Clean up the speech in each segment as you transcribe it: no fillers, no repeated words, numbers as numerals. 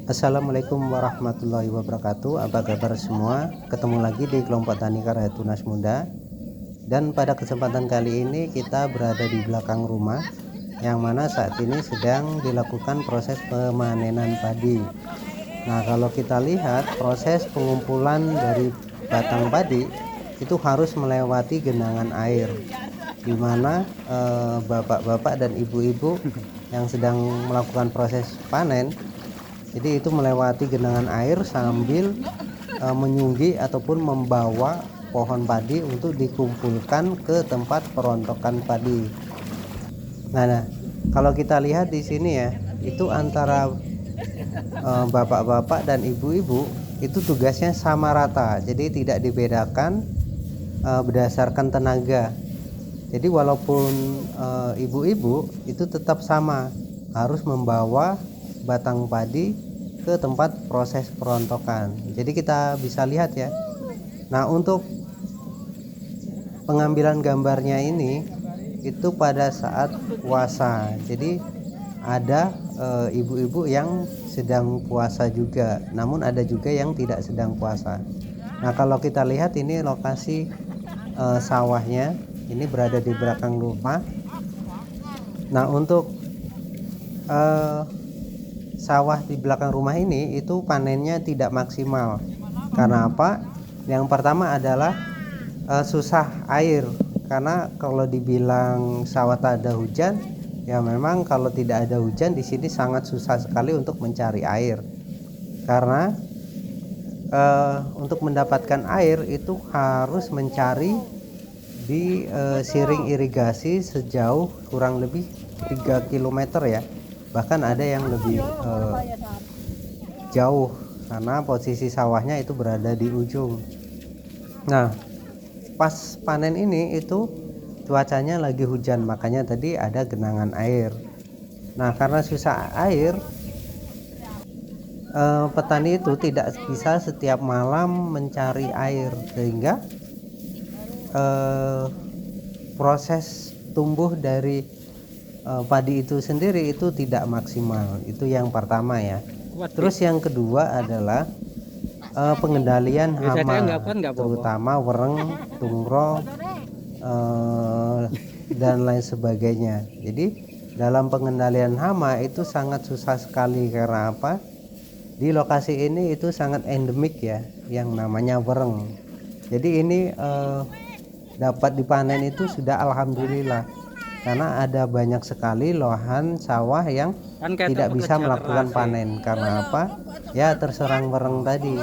Assalamualaikum warahmatullahi wabarakatuh. Apa kabar semua? Ketemu lagi di kelompok Tani Karya Tunas Muda. Dan pada kesempatan kali ini kita berada di belakang rumah, yang mana saat ini sedang dilakukan proses pemanenan padi. Nah, kalau kita lihat proses pengumpulan dari batang padi itu harus melewati genangan air, di mana bapak-bapak dan ibu-ibu yang sedang melakukan proses panen jadi itu melewati genangan air sambil menyunggi ataupun membawa pohon padi untuk dikumpulkan ke tempat perontokan padi. Nah, kalau kita lihat di sini ya, itu antara bapak-bapak dan ibu-ibu itu tugasnya sama rata. Jadi tidak dibedakan berdasarkan tenaga. Jadi walaupun ibu-ibu itu tetap sama, harus membawa batang padi ke tempat proses perontokan. Jadi kita bisa lihat ya. Nah, untuk pengambilan gambarnya ini itu pada saat puasa. Jadi ada ibu-ibu yang sedang puasa juga, namun ada juga yang tidak sedang puasa. Nah, kalau kita lihat ini lokasi sawahnya ini berada di belakang rumah. Nah, untuk sawah di belakang rumah ini itu panennya tidak maksimal. Karena apa? Yang pertama adalah susah air. Karena kalau dibilang sawah tak ada hujan, ya memang kalau tidak ada hujan di sini sangat susah sekali untuk mencari air. Karena untuk mendapatkan air itu harus mencari di siring irigasi sejauh kurang lebih 3 km ya. Bahkan ada yang lebih jauh karena posisi sawahnya itu berada di ujung. Nah, pas panen ini itu cuacanya lagi hujan, makanya tadi ada genangan air. Nah, karena susah air, petani itu tidak bisa setiap malam mencari air, sehingga proses tumbuh dari padi itu sendiri itu tidak maksimal. Itu yang pertama ya. Terus yang kedua adalah pengendalian hama, terutama wereng, tungro, dan lain sebagainya. Jadi dalam pengendalian hama itu sangat susah sekali. Karena apa? Di lokasi ini itu sangat endemik ya, yang namanya wereng. Jadi ini dapat dipanen itu sudah alhamdulillah, karena ada banyak sekali lahan sawah yang tidak bisa melakukan panen. Karena apa? Ya terserang wereng tadi.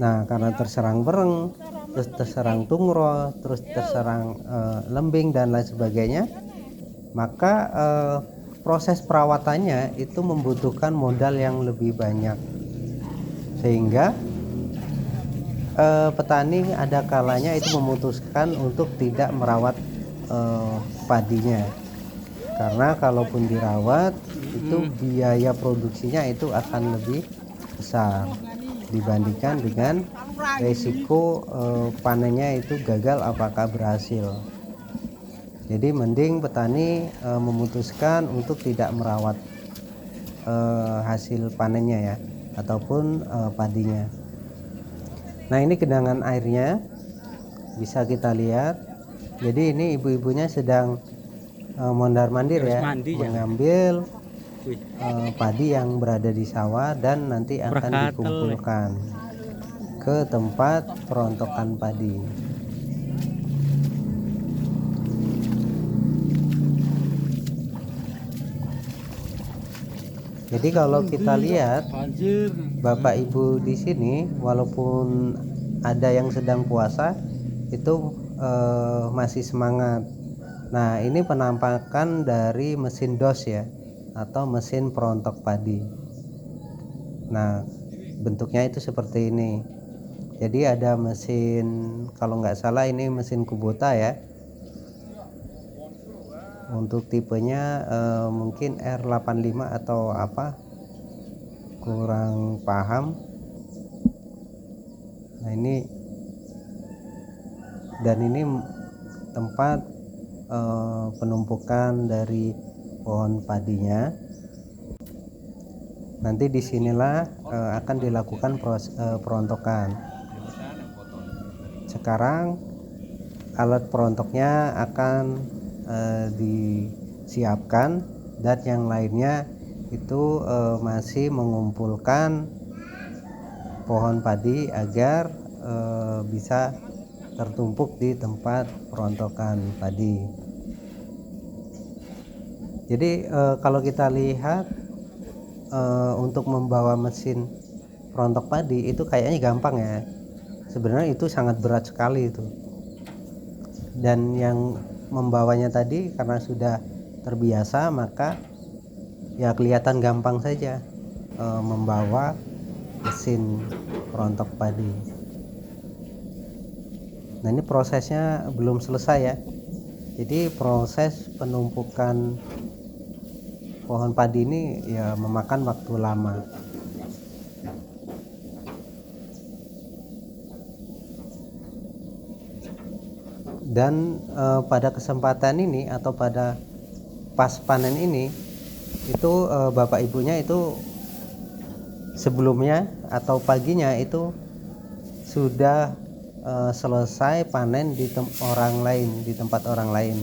Nah, karena terserang wereng, terus terserang tungro, terus terserang lembing dan lain sebagainya, maka proses perawatannya itu membutuhkan modal yang lebih banyak, sehingga petani ada kalanya itu memutuskan untuk tidak merawat padinya. Karena kalaupun dirawat itu biaya produksinya itu akan lebih besar dibandingkan dengan resiko panennya itu gagal apakah berhasil. Jadi mending petani memutuskan untuk tidak merawat hasil panennya ya, ataupun padinya. Nah, ini genangan airnya bisa kita lihat. Jadi ini ibu-ibunya sedang mondar-mandir ya, mengambil padi yang berada di sawah dan nanti akan dikumpulkan ke tempat perontokan padi. Jadi kalau kita lihat Bapak Ibu di sini, walaupun ada yang sedang puasa, itu masih semangat. Nah, ini penampakan dari mesin dos ya, atau mesin perontok padi. Nah, bentuknya itu seperti ini. Jadi ada mesin, kalau nggak salah ini mesin Kubota ya. Untuk tipenya mungkin R85 atau apa, kurang paham. Nah, ini dan ini tempat penumpukan dari pohon padinya. Nanti disinilah akan dilakukan perontokan. Sekarang alat perontoknya akan disiapkan, dan yang lainnya itu masih mengumpulkan pohon padi agar bisa tertumpuk di tempat perontokan padi. Jadi kalau kita lihat untuk membawa mesin perontok padi itu kayaknya gampang ya. Sebenarnya itu sangat berat sekali itu. Dan yang membawanya tadi karena sudah terbiasa, maka ya kelihatan gampang saja membawa mesin perontok padi. Nah, ini prosesnya belum selesai ya. Jadi proses penumpukan pohon padi ini ya memakan waktu lama. Dan pada kesempatan ini atau pada pas panen ini itu bapak ibunya itu sebelumnya atau paginya itu sudah selesai panen di tempat orang lain.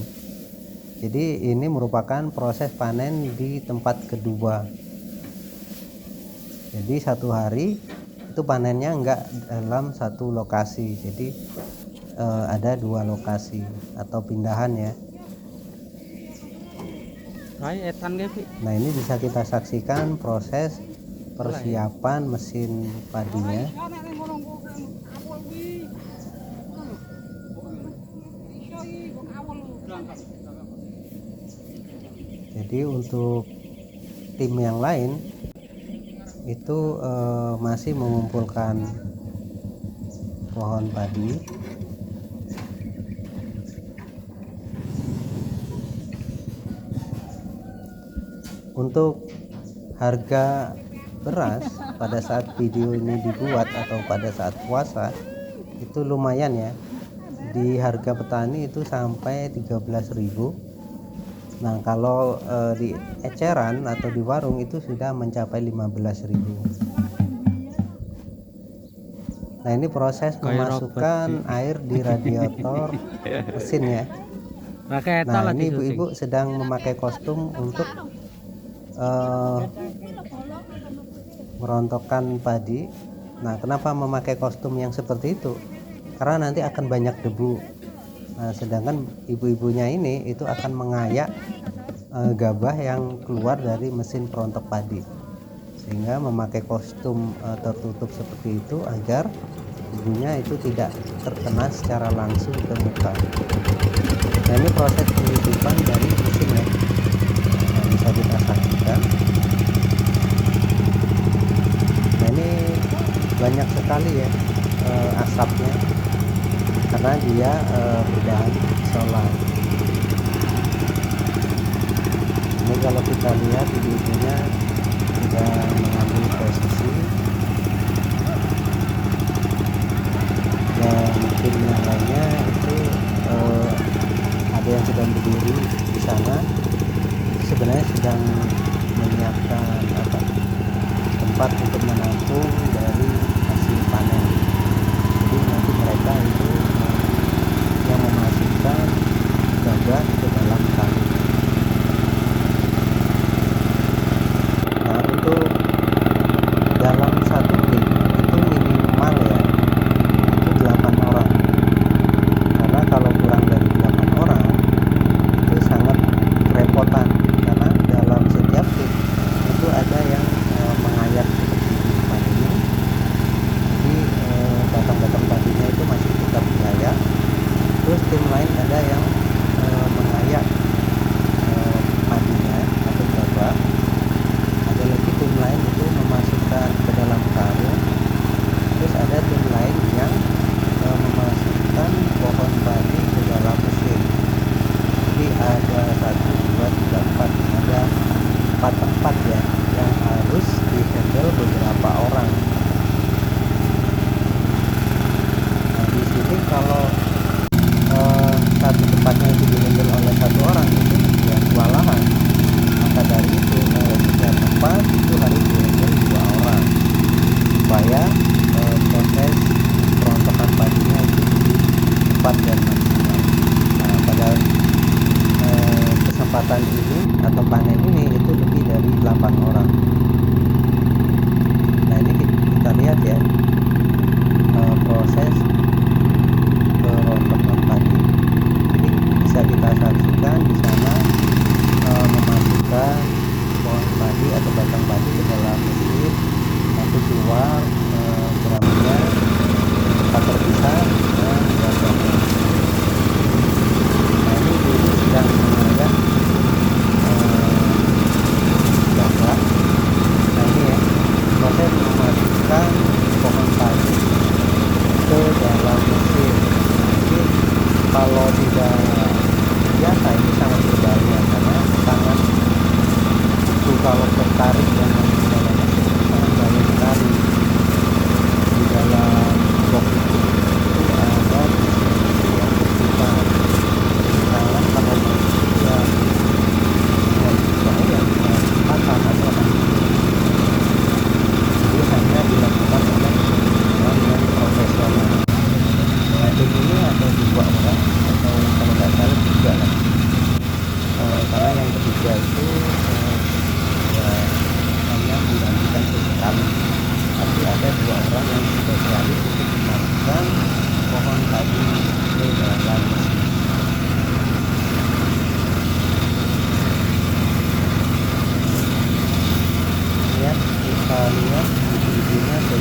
Jadi ini merupakan proses panen di tempat kedua. Jadi satu hari itu panennya enggak dalam satu lokasi. Jadi ada dua lokasi atau pindahan ya. Nah, ini bisa kita saksikan proses persiapan mesin padinya. Jadi untuk tim yang lain itu masih mengumpulkan pohon padi. Untuk harga beras pada saat video ini dibuat atau pada saat puasa itu lumayan ya. Di harga petani itu sampai 13.000. Nah, kalau di eceran atau di warung itu sudah mencapai 15.000. Nah, ini proses memasukkan air di radiator mesin ya. Nah, ini ibu-ibu sedang memakai kostum untuk merontokkan padi. Nah, kenapa memakai kostum yang seperti itu? Karena nanti akan banyak debu. Nah, sedangkan ibu-ibunya ini itu akan mengayak gabah yang keluar dari mesin perontok padi, sehingga memakai kostum tertutup seperti itu agar debunya itu tidak terkena secara langsung ke muka. Nah, ini proses penutupan dari mesinnya. Nah, bisa kita saksikan. Nah, ini banyak sekali ya asapnya karena dia berbahan solar. Ini kalau kita lihat ibu-ibunya sudah mengambil posisi, dan tim yang lainnya itu ada yang sedang berdiri di sana, sebenarnya sedang menyiapkan tempat untuk menampung dari hasil panen. Jadi nanti mereka itu yang memasukkan gabah ke dalam tali. Nah, untuk dalam satu tim itu minimal ya itu 8 orang, karena kalau kurang dari 8 orang itu sangat kerepotan, karena dalam setiap tim itu ada yang mengayak seperti di depan ini,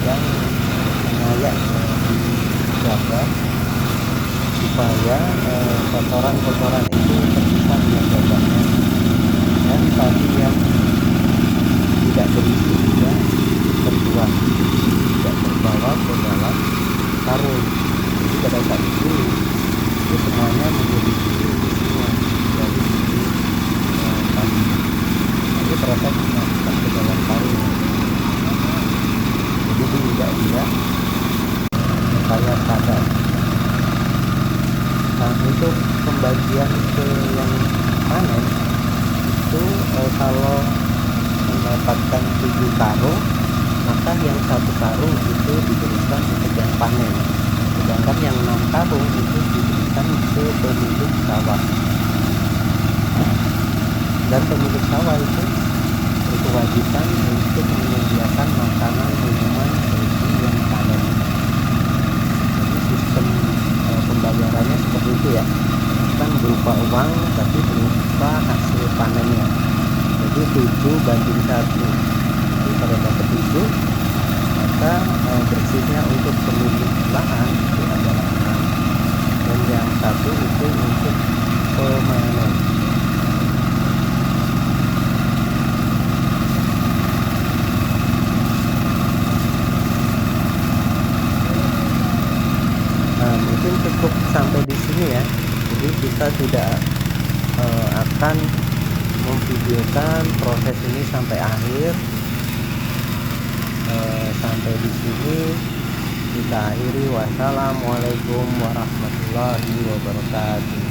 yang sengaja dijaga supaya kotoran-kotoran itu terpisah dengan gabahnya, dan tadi yang tidak berisi juga terbuang, tidak terbawa ke dalam karung. Jadi pada saat itu semuanya menjadi isinya dari sisi tadi, jadi proses dimasukkan ke dalam karung. Jadi tidak supaya sadar. Nah, untuk pembagian ke yang panen itu kalau mendapatkan 7 karung, maka yang 1 karung itu diberikan untuk yang panen, sedangkan yang 6 karung itu diberikan ke pemilik sawah. Dan pemilik sawah itu berkewajiban untuk menyediakan makanan minuman bagi yang panen. Jadi sistem pembayarannya seperti itu ya, bukan berupa uang tapi berupa hasil panennya. Jadi 7:1. Jadi pada dapat 7, maka bersihnya untuk pemilik lahan itu adalah 6, dan yang 1 itu untuk pemanen. Nah, mungkin cukup sampai di sini ya. Jadi kita tidak akan memvideokan proses ini sampai akhir. Sampai di sini kita akhiri. Wassalamualaikum warahmatullahi wabarakatuh.